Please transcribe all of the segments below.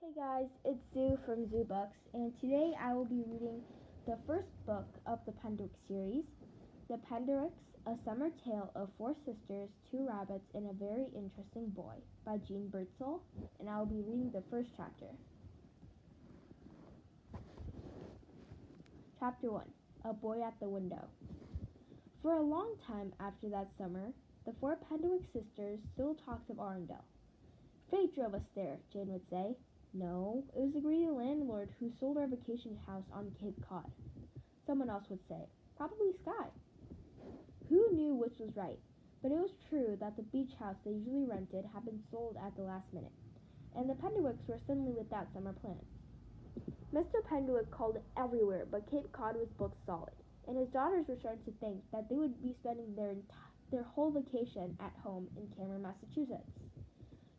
Hey guys, it's Zoo from Zoo Books, and today I will be reading the first book of the Penderwicks series, The Penderwicks, A Summer Tale of Four Sisters, Two Rabbits, and a Very Interesting Boy by Jean Birdsall, and I will be reading the first chapter. Chapter 1, A Boy at the Window. For a long time after that summer, the four Penderwick sisters still talked of Arundel. Fate drove us there, Jane would say. No, it was the greedy landlord who sold our vacation house on Cape Cod. Someone else would say, probably Sky. Who knew which was right? But it was true that the beach house they usually rented had been sold at the last minute, and the Penderwicks were suddenly without summer plans. Mr. Penderwick called everywhere, but Cape Cod was booked solid, and his daughters were starting to think that they would be spending their whole vacation at home in Cameron, Massachusetts.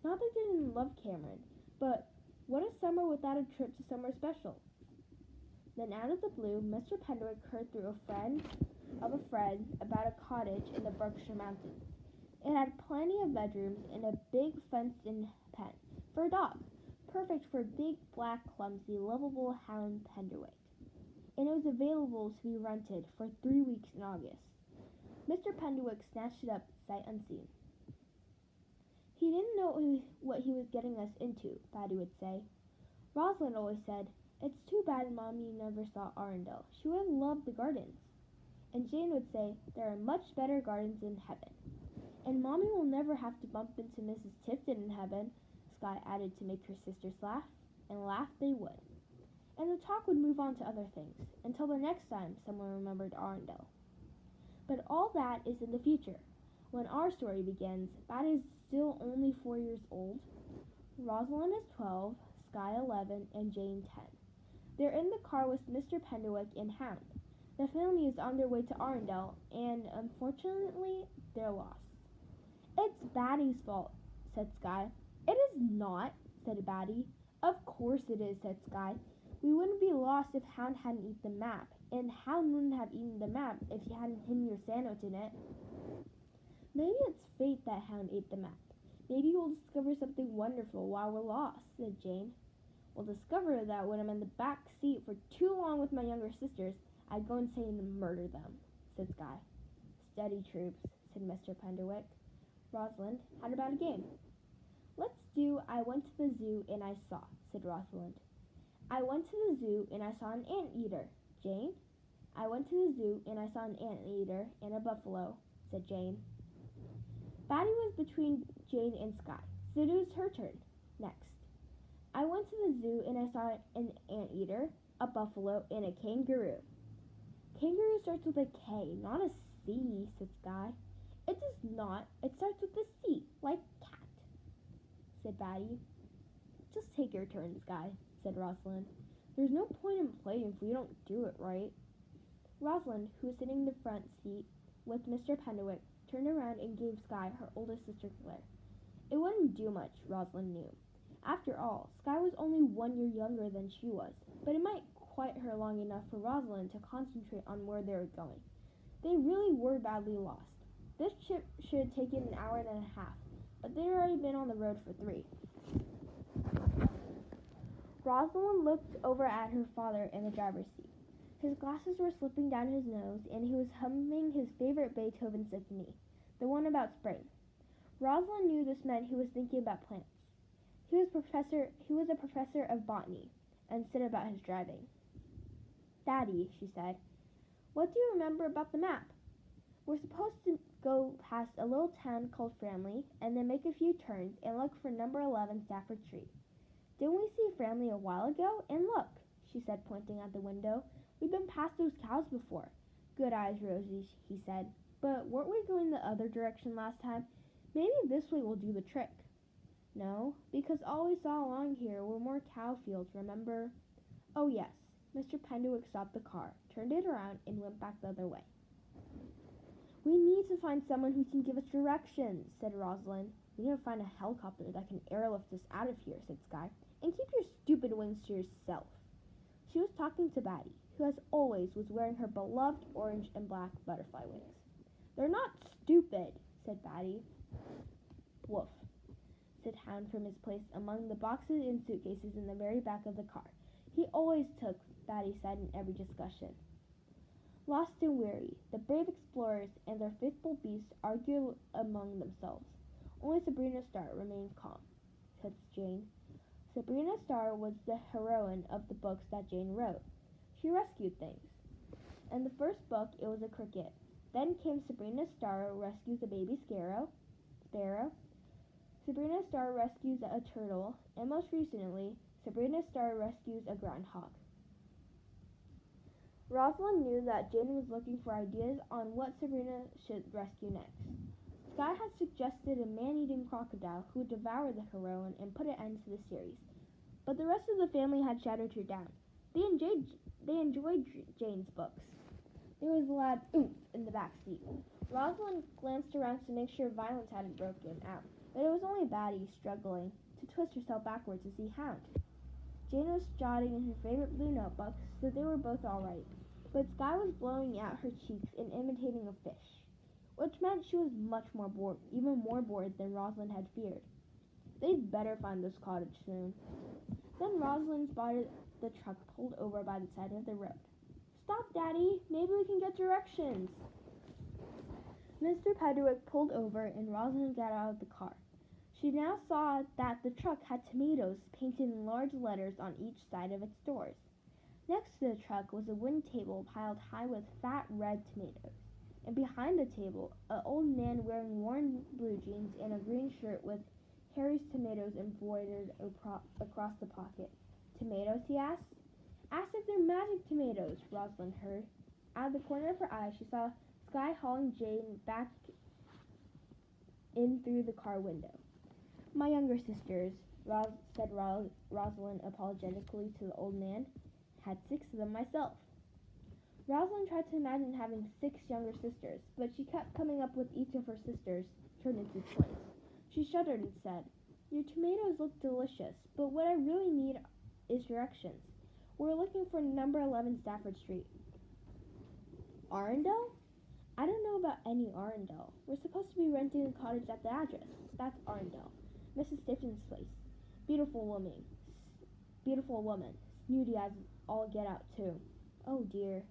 Not that they didn't love Cameron, but what a summer without a trip to somewhere special? Then out of the blue, Mr. Penderwick heard through a friend of a friend about a cottage in the Berkshire Mountains. It had plenty of bedrooms and a big fenced-in pen for a dog, perfect for big, black, clumsy, lovable hound Penderwick. And it was available to be rented for 3 weeks in August. Mr. Penderwick snatched it up sight unseen. He didn't know what he was getting us into, Patty would say. Rosalind always said, it's too bad Mommy never saw Arundel. She would have loved the gardens. And Jane would say, there are much better gardens in heaven. And Mommy will never have to bump into Mrs. Tifton in heaven, Sky added to make her sisters laugh, and laugh they would. And the talk would move on to other things, until the next time someone remembered Arundel. But all that is in the future. When our story begins, Patty is still only 4 years old. Rosalind is 12, Sky 11, and Jane 10. They're in the car with Mr. Penderwick and Hound. The family is on their way to Arundel, and unfortunately, they're lost. It's Batty's fault, said Sky. It is not, said Batty. Of course it is, said Sky. We wouldn't be lost if Hound hadn't eaten the map, and Hound wouldn't have eaten the map if you hadn't hidden your sandwich in it. Maybe it's fate that Hound ate the map. Maybe we'll discover something wonderful while we're lost, said Jane. We'll discover that when I'm in the back seat for too long with my younger sisters, I'd go insane and murder them, said Sky. Steady, troops, said Mr. Penderwick. Rosalind, how about a game? Let's do I went to the zoo and I saw, said Rosalind. I went to the zoo and I saw an anteater. Jane? I went to the zoo and I saw an anteater and a buffalo, said Jane. Batty was between Jane and Sky, so it was her turn. Next. I went to the zoo and I saw an anteater, a buffalo, and a kangaroo. Kangaroo starts with a K, not a C, said Sky. It does not. It starts with a C, like cat, said Batty. Just take your turn, Sky, said Rosalind. There's no point in playing if we don't do it right. Rosalind, who was sitting in the front seat with Mr. Penderwick, turned around and gave Sky her oldest sister Claire. It wouldn't do much, Rosalind knew. After all, Sky was only 1 year younger than she was, but it might quiet her long enough for Rosalind to concentrate on where they were going. They really were badly lost. This trip should have taken an hour and a half, but they'd already been on the road for 3. Rosalind looked over at her father in the driver's seat. His glasses were slipping down his nose, and he was humming his favorite Beethoven symphony, the one about spring. Rosalind knew this meant he was thinking about plants. He was a professor of botany, and said about his driving. Daddy, she said, what do you remember about the map? We're supposed to go past a little town called Framley, and then make a few turns and look for number 11 Stafford Street. Didn't we see Framley a while ago? And look, she said, pointing out the window. We've been past those cows before. Good eyes, Rosie, he said. But weren't we going the other direction last time? Maybe this way will do the trick. No, because all we saw along here were more cow fields, remember? Oh, yes. Mr. Penderwick stopped the car, turned it around, and went back the other way. We need to find someone who can give us directions, said Rosalind. We need to find a helicopter that can airlift us out of here, said Sky. And keep your stupid wings to yourself. She was talking to Batty, who as always was wearing her beloved orange and black butterfly wings. They're not stupid, said Batty. Woof, sit down from his place among the boxes and suitcases in the very back of the car. He always took, Batty said in every discussion. Lost and weary, the brave explorers and their faithful beasts argued among themselves. Only Sabrina Starr remained calm, said Jane. Sabrina Starr was the heroine of the books that Jane wrote. She rescued things. In the first book, it was a cricket. Then came Sabrina Starr rescues a baby sparrow. Sabrina Starr rescues a turtle, and most recently, Sabrina Starr rescues a groundhog. Rosalind knew that Jane was looking for ideas on what Sabrina should rescue next. Skye had suggested a man-eating crocodile who would devour the heroine and put an end to the series, but the rest of the family had shouted her down. They enjoyed Jane's books. There was a loud oomph in the back seat. Rosalind glanced around to make sure violence hadn't broken out, but it was only Batty struggling to twist herself backwards to see Hound. Jane was jotting in her favorite blue notebook, so they were both all right, but Skye was blowing out her cheeks and imitating a fish, which meant she was much more bored, even more bored than Rosalind had feared. They'd better find this cottage soon. Then Rosalind spotted the truck pulled over by the side of the road. Stop, Daddy! Maybe we can get directions! Mr. Penderwick pulled over and Rosalind got out of the car. She now saw that the truck had tomatoes painted in large letters on each side of its doors. Next to the truck was a wooden table piled high with fat red tomatoes, and behind the table, an old man wearing worn blue jeans and a green shirt with Harry's tomatoes embroidered across the pocket. Tomatoes, he asked. Ask if they're magic tomatoes, Rosalind heard. Out of the corner of her eye, she saw Skye hauling Jane back in through the car window. My younger sisters, said Rosalind apologetically to the old man. Had 6 of them myself. Rosalind tried to imagine having 6 younger sisters, but she kept coming up with each of her sisters turned into twins. She shuddered and said, Your tomatoes look delicious, but what I really need is directions. We're looking for number 11 Stafford Street. Arundel? I don't know about any Arundel. We're supposed to be renting a cottage at the address. That's Arundel. Mrs. Stifton's place. Beautiful woman. Snooty as all get out, too. Oh, dear.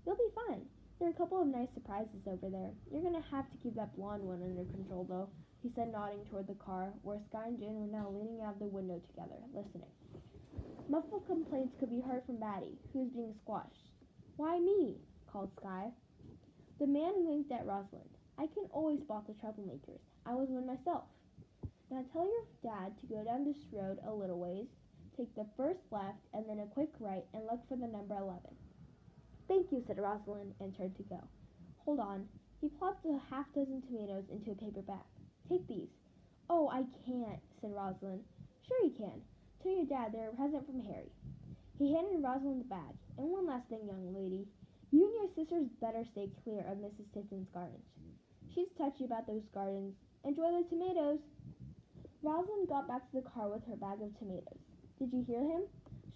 You'll be fine. There are a couple of nice surprises over there. You're going to have to keep that blonde one under control, though, he said, nodding toward the car, where Skye and Jane were now leaning out of the window together, listening. Muffled complaints could be heard from Batty, who was being squashed. Why me? Called Skye. The man winked at Rosalind. I can always spot the troublemakers. I was one myself. Now tell your dad to go down this road a little ways, take the first left, and then a quick right, and look for the number 11. Thank you, said Rosalind, and turned to go. Hold on. He plopped a half-dozen tomatoes into a paper bag. Take these. Oh, I can't, said Rosalind. Sure you can. Tell your dad they're a present from Harry. He handed Rosalind the bag. And one last thing, young lady. You and your sisters better stay clear of Mrs. Tipton's gardens. She's touchy about those gardens. Enjoy the tomatoes. Rosalind got back to the car with her bag of tomatoes. Did you hear him?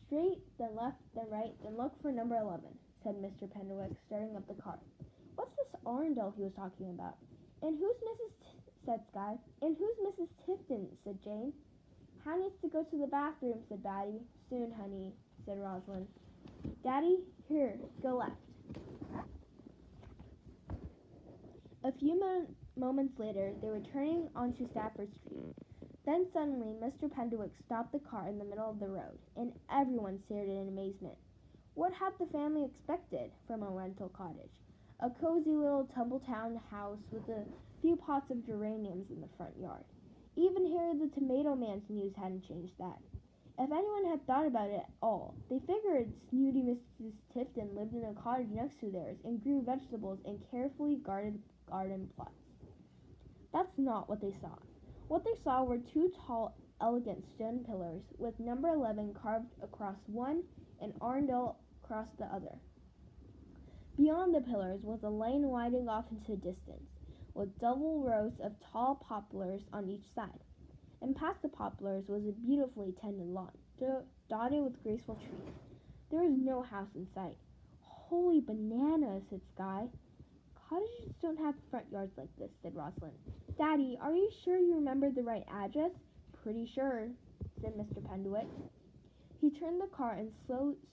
Straight, then left, then right, then look for number 11, said Mr. Penderwicks, starting up the car. What's this Arundel he was talking about? And who's said Skye. And who's Mrs. Tifton, said Jane. How needs to go to the bathroom, said Batty. Soon, honey, said Rosalind. Daddy, here, go left. A few moments later, they were turning onto Stafford Street. Then suddenly, Mr. Penderwick stopped the car in the middle of the road, and everyone stared in amazement. What had the family expected from a rental cottage? A cozy little tumble-town house with a few pots of geraniums in the front yard. Even Harry the Tomato Man's news hadn't changed that. If anyone had thought about it at all, they figured snooty Mrs. Tifton lived in a cottage next to theirs and grew vegetables in carefully guarded garden plots. That's not what they saw. What they saw were 2 tall, elegant stone pillars with number 11 carved across one and Arundel across the other. Beyond the pillars was a lane widening off into the distance, with double rows of tall poplars on each side. And past the poplars was a beautifully tended lawn, dotted with graceful trees. There was no house in sight. Holy bananas, said Skye. Cottages don't have front yards like this, said Rosalind. Daddy, are you sure you remembered the right address? pretty sure, said Mr. Penderwick. He turned the car and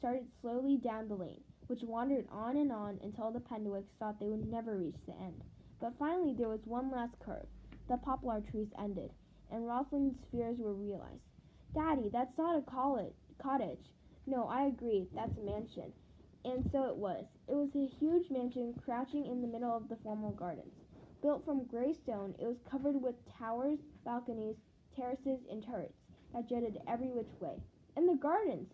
started slowly down the lane, which wandered on and on until the Penderwicks thought they would never reach the end. But finally there was one last curve. The poplar trees ended, and Rosalind's fears were realized. Daddy, that's not a cottage. No, I agree, that's a mansion. And so it was. It was a huge mansion crouching in the middle of the formal gardens. Built from gray stone, it was covered with towers, balconies, terraces, and turrets that jutted every which way. In the gardens,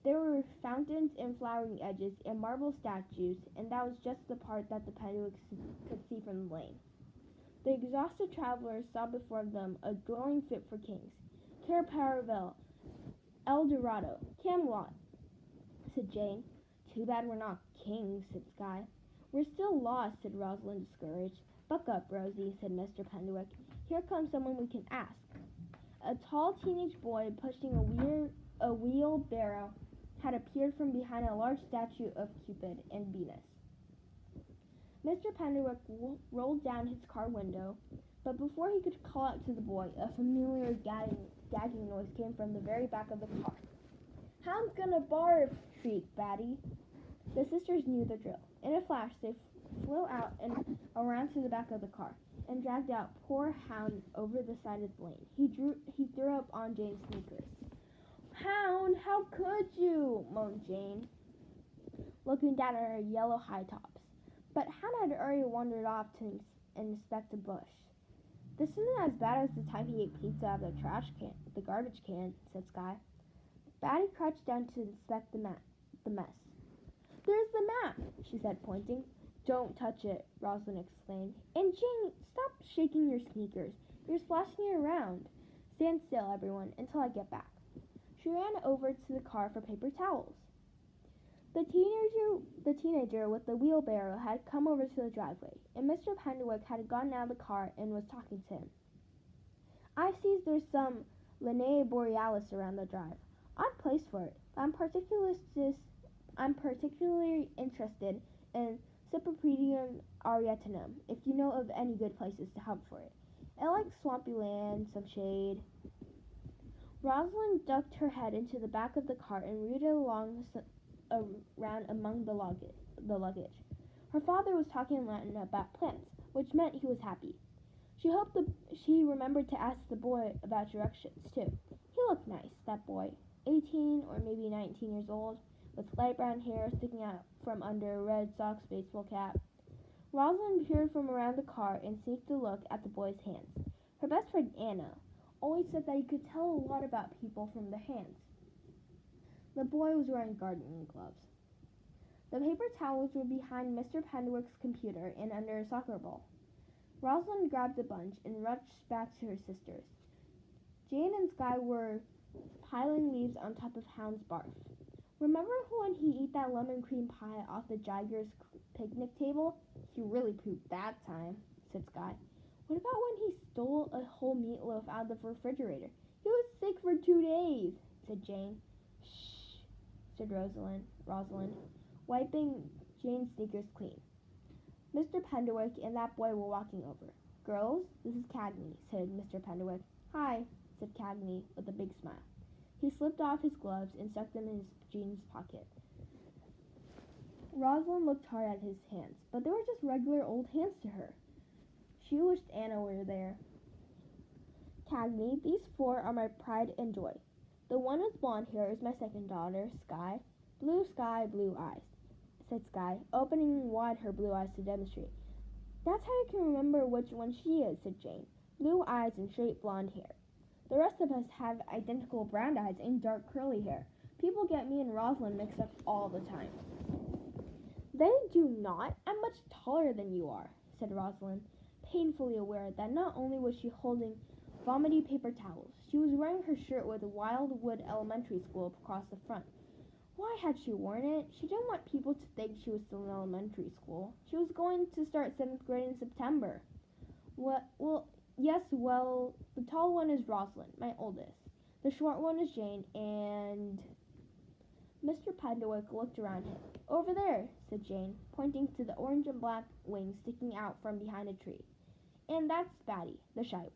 there were fountains and flowering edges and marble statues, and that was just the part that the Penderwicks could see from the lane. The exhausted travelers saw before them a dwelling fit for kings. Paravel, El Dorado, Camelot, said Jane. Too bad we're not kings, said Skye. We're still lost, said Rosalind, discouraged. Buck up, Rosie, said Mr. Penderwick. Here comes someone we can ask. A tall teenage boy pushing a wheelbarrow had appeared from behind a large statue of Cupid and Venus. Mr. Penderwick rolled down his car window, but before he could call out to the boy, a familiar gagging noise came from the very back of the car. Hound's gonna barf, shrieked Batty. The sisters knew the drill. In a flash, they flew out and around to the back of the car, and dragged out poor Hound over the side of the lane. He threw up on Jane's sneakers. Hound, how could you? Moaned Jane, looking down at her yellow high tops. But Hound had already wandered off to inspect a bush. This isn't as bad as the time he ate pizza out of the garbage can, said Skye. Batty crouched down to inspect the mess. There's the map, she said, pointing. Don't touch it, Rosalind exclaimed. And Jane, stop shaking your sneakers. You're splashing it around. Stand still, everyone, until I get back. She ran over to the car for paper towels. The teenager with the wheelbarrow had come over to the driveway, and Mr. Penderwick had gotten out of the car and was talking to him. I see there's some Linnaea Borealis around the drive. Odd place for it, but I'm particularly interested in Cypripedium arietinum, if you know of any good places to hunt for it. I like swampy land, some shade. Rosalind ducked her head into the back of the car and rooted around among the luggage. Her father was talking in Latin about plants, which meant he was happy. She hoped she remembered to ask the boy about directions, too. He looked nice, that boy, 18 or maybe 19 years old, with light brown hair sticking out from under a Red Sox baseball cap. Rosalind peered from around the car and sneaked a look at the boy's hands. Her best friend Anna always said that you could tell a lot about people from their hands. The boy was wearing gardening gloves. The paper towels were behind Mr. Penderwick's computer and under a soccer ball. Rosalind grabbed a bunch and rushed back to her sisters. Jane and Skye were piling leaves on top of Hound's barf. Remember when he ate that lemon cream pie off the Jaggers' picnic table? He really pooped that time, said Skye. What about when he stole a whole meatloaf out of the refrigerator? He was sick for 2 days, said Jane. Shh, said Rosalind, wiping Jane's sneakers clean. Mr. Penderwick and that boy were walking over. Girls, this is Cagney, said Mr. Penderwick. Hi, said Cagney with a big smile. He slipped off his gloves and stuck them in his jeans pocket. Rosalind looked hard at his hands, but they were just regular old hands to her. She wished Anna were there. Cagney, these 4 are my pride and joy. The one with blonde hair is my second daughter, Skye. Blue sky, blue eyes, said Skye, opening wide her blue eyes to demonstrate. That's how you can remember which one she is, said Jane. Blue eyes and straight blonde hair. The rest of us have identical brown eyes and dark curly hair. People get me and Rosalind mixed up all the time. They do not. I'm much taller than you are, said Rosalind, painfully aware that not only was she holding vomity paper towels, she was wearing her shirt with Wildwood Elementary School across the front. Why had she worn it? She didn't want people to think she was still in elementary school. She was going to start 7th grade in September. Yes, the tall one is Rosalind, my oldest. The short one is Jane, and... Mr. Penderwick looked around him. Over there, said Jane, pointing to the orange and black wings sticking out from behind a tree. And that's Batty, the shy one.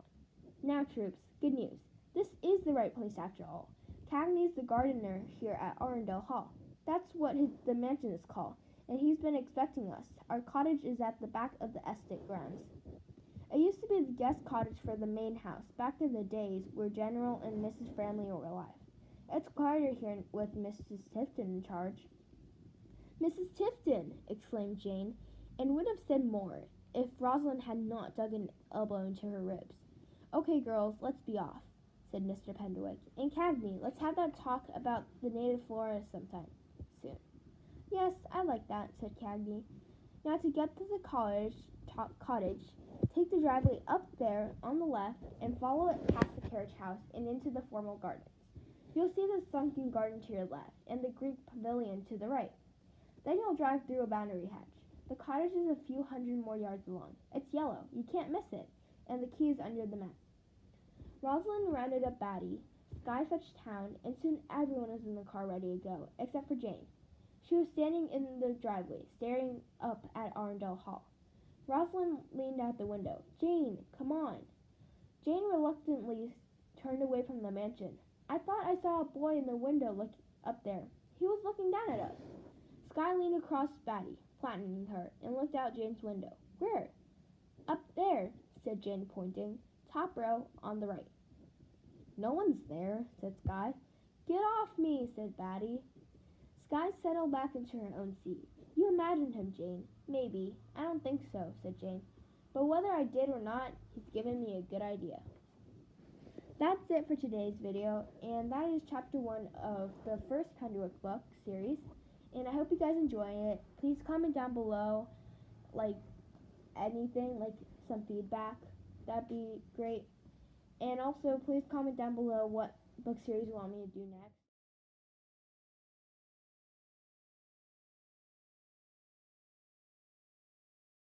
Now, troops, good news. This is the right place after all. Cagney's the gardener here at Arundel Hall. That's what the mansion is called, and he's been expecting us. Our cottage is at the back of the estate grounds. It used to be the guest cottage for the main house, back in the days where General and Mrs. Framley were alive. It's quieter here with Mrs. Tifton in charge. Mrs. Tifton! Exclaimed Jane, and would have said more if Rosalind had not dug an elbow into her ribs. Okay, girls, let's be off, said Mr. Penderwick. And Cagney, let's have that talk about the native flora sometime soon. Yes, I like that, said Cagney. Now to get to the cottage, take the driveway up there on the left and follow it past the carriage house and into the formal gardens. You'll see the sunken garden to your left and the Greek pavilion to the right. Then you'll drive through a boundary hedge. The cottage is a few hundred more yards long. It's yellow. You can't miss it. And the key is under the mat. Rosalind rounded up Batty. Sky fetched town, and soon everyone was in the car ready to go, except for Jane. She was standing in the driveway, staring up at Arundel Hall. Rosalind leaned out the window. Jane, come on. Jane reluctantly turned away from the mansion. I thought I saw a boy in the window up there. He was looking down at us. Sky leaned across Batty, flattening her, and looked out Jane's window. Where? Up there, said Jane, pointing. Top row, on the right. No one's there, said Sky. Get off me, said Batty. Sky settled back into her own seat. You imagined him, Jane. Maybe. I don't think so, said Jane. But whether I did or not, he's given me a good idea. That's it for today's video, and that is chapter 1 of the first Penderwick book series. And I hope you guys enjoy it. Please comment down below, anything, some feedback. That'd be great. And also, please comment down below what book series you want me to do next.